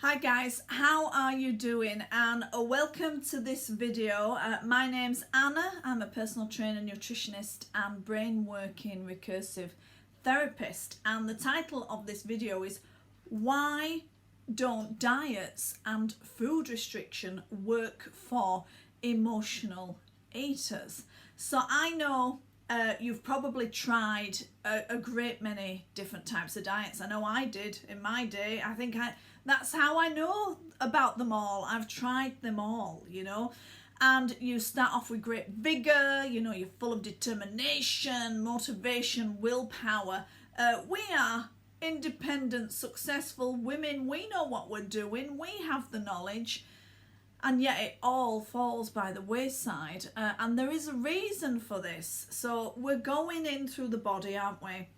Hi guys, how are you doing? And welcome to this video. My name's Anna. I'm a personal trainer, nutritionist and brain working recursive therapist, and the title of this video is Why Don't Diets and Food Restriction Work for Emotional Eaters? So I know you've probably tried a great many different types of diets. I know I did in my day. That's how I know about them all. I've tried them all, and you start off with great vigor, you're full of determination, motivation, willpower. We are independent, successful women. We know what we're doing. We have the knowledge. And yet it all falls by the wayside. And there is a reason for this. So we're going in through the body, aren't we?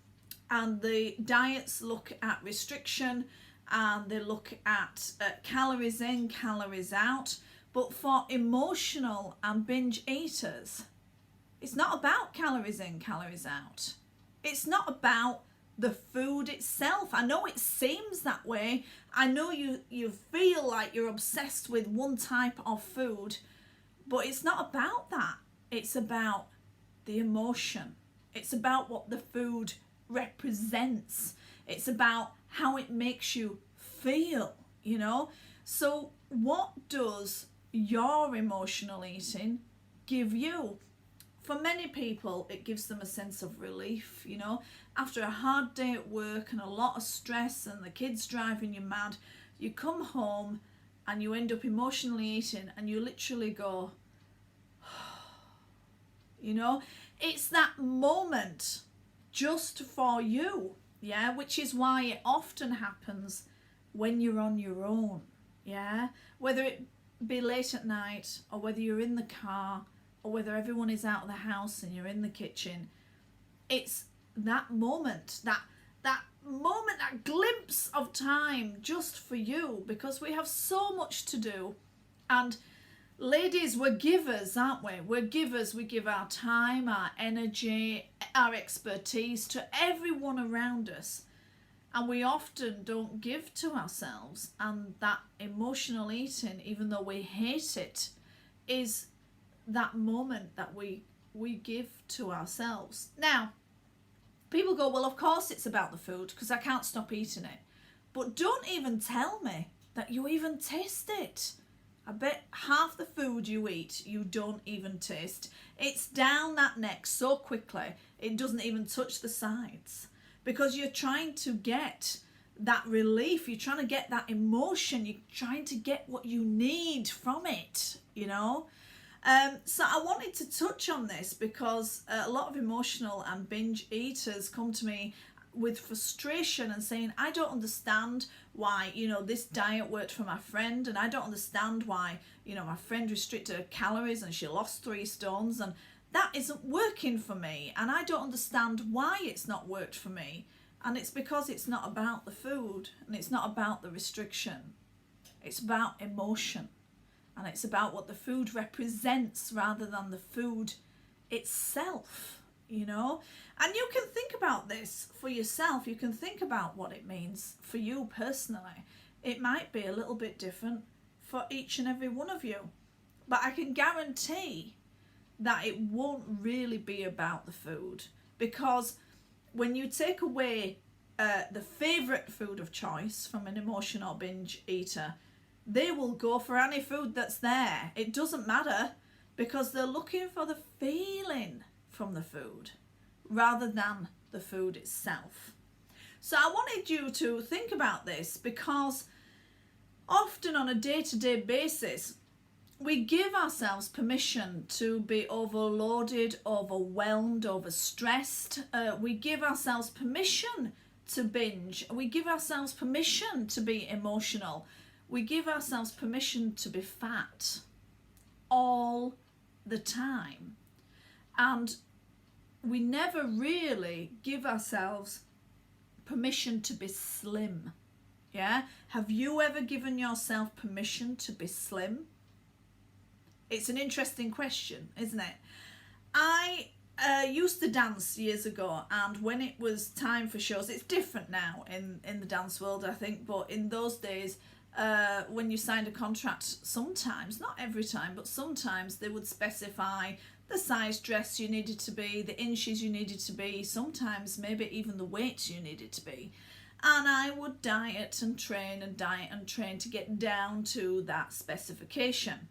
And the diets look at restriction and they look at calories in, calories out. But for emotional and binge eaters, it's not about calories in, calories out. It's not about the food itself. I know it seems that way. I know you feel like you're obsessed with one type of food, but it's not about that. It's about the emotion. It's about what the food represents. It's about how it makes you feel, So what does your emotional eating give you? For many people, it gives them a sense of relief, After a hard day at work and a lot of stress and the kids driving you mad, you come home and you end up emotionally eating and you literally go, It's that moment just for you, which is why it often happens when you're on your own, Whether it be late at night or whether you're in the car or whether everyone is out of the house and you're in the kitchen, it's that moment, that moment, that glimpse of time just for you, because we have so much to do. And ladies, we're givers, aren't we? We're givers. We give our time, our energy, our expertise to everyone around us. And we often don't give to ourselves. And that emotional eating, even though we hate it, is that moment that we give to ourselves. Now, people go, well, of course it's about the food because I can't stop eating it. But don't even tell me that you even taste it. I bet half the food you eat, you don't even taste. It's down that neck so quickly, it doesn't even touch the sides. Because you're trying to get that relief, you're trying to get that emotion, you're trying to get what you need from it, So I wanted to touch on this because a lot of emotional and binge eaters come to me with frustration and saying, I don't understand why, this diet worked for my friend, and I don't understand why, my friend restricted her calories and she lost 3 stones, and that isn't working for me, and I don't understand why it's not worked for me. And it's because it's not about the food and it's not about the restriction. It's about emotion. And it's about what the food represents rather than the food itself, And you can think about this for yourself. You can think about what it means for you personally. It might be a little bit different for each and every one of you. But I can guarantee that it won't really be about the food. Because when you take away the favourite food of choice from an emotional binge eater, they will go for any food that's there. It doesn't matter, because they're looking for the feeling from the food rather than the food itself. So I wanted you to think about this, because often on a day-to-day basis, we give ourselves permission to be overloaded, overwhelmed, overstressed. We give ourselves permission to binge. We give ourselves permission to be emotional. We give ourselves permission to be fat all the time. And we never really give ourselves permission to be slim. Have you ever given yourself permission to be slim? It's an interesting question, isn't it? I used to dance years ago, and when it was time for shows, it's different now in the dance world, I think, but in those days, when you signed a contract, sometimes, not every time, but sometimes they would specify the size dress you needed to be, the inches you needed to be, sometimes maybe even the weight you needed to be. And I would diet and train and diet and train to get down to that specification.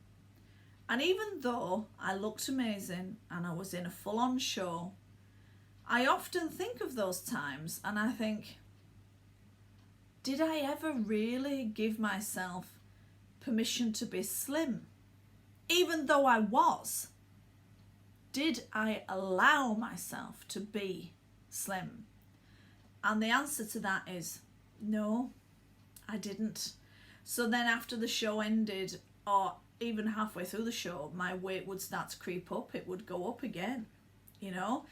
And even though I looked amazing and I was in a full-on show, I often think of those times and I think, did I ever really give myself permission to be slim? Even though I was, did I allow myself to be slim? And the answer to that is no, I didn't. So then after the show ended, or even halfway through the show, my weight would start to creep up. It would go up again, you know,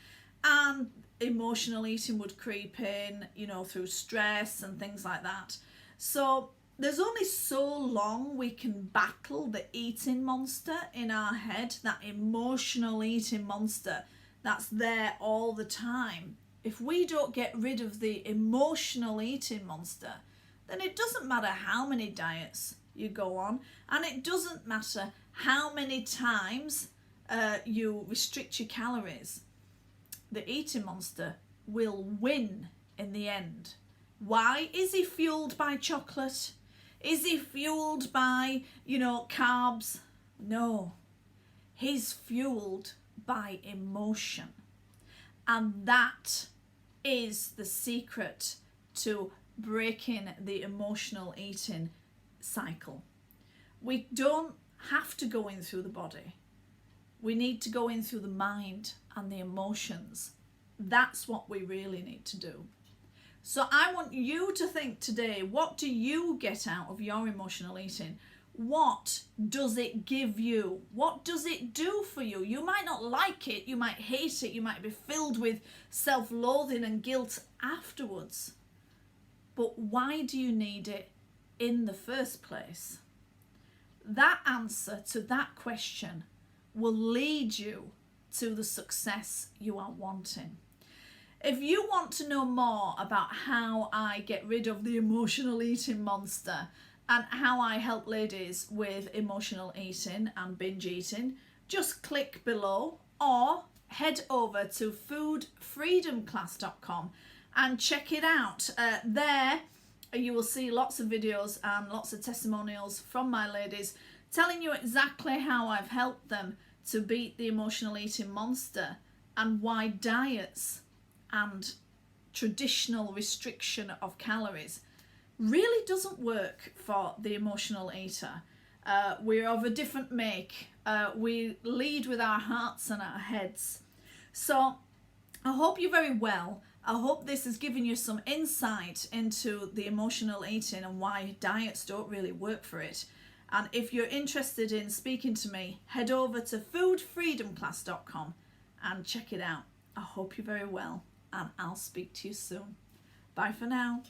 and emotional eating would creep in, you know, through stress and things like that. So there's only so long we can battle the eating monster in our head, that emotional eating monster that's there all the time. If we don't get rid of the emotional eating monster, then it doesn't matter how many diets you go on, and it doesn't matter how many times you restrict your calories. The eating monster will win in the end. Why? Is he fueled by chocolate? Is he fueled by, you know, carbs? No. He's fueled by emotion. And that is the secret to breaking the emotional eating cycle. We don't have to go in through the body. We need to go in through the mind and the emotions. That's what we really need to do. So I want you to think today, what do you get out of your emotional eating? What does it give you? What does it do for you? You might not like it, you might hate it, you might be filled with self-loathing and guilt afterwards. But why do you need it in the first place? That answer to that question will lead you to the success you are wanting. If you want to know more about how I get rid of the emotional eating monster and how I help ladies with emotional eating and binge eating, just click below or head over to foodfreedomclass.com and check it out. There you will see lots of videos and lots of testimonials from my ladies telling you exactly how I've helped them to beat the emotional eating monster and why diets and traditional restriction of calories really doesn't work for the emotional eater. We're of a different make. We lead with our hearts and our heads. So I hope you're very well. I hope this has given you some insight into the emotional eating and why diets don't really work for it. And if you're interested in speaking to me, head over to foodfreedomclass.com and check it out. I hope you're very well, and I'll speak to you soon. Bye for now.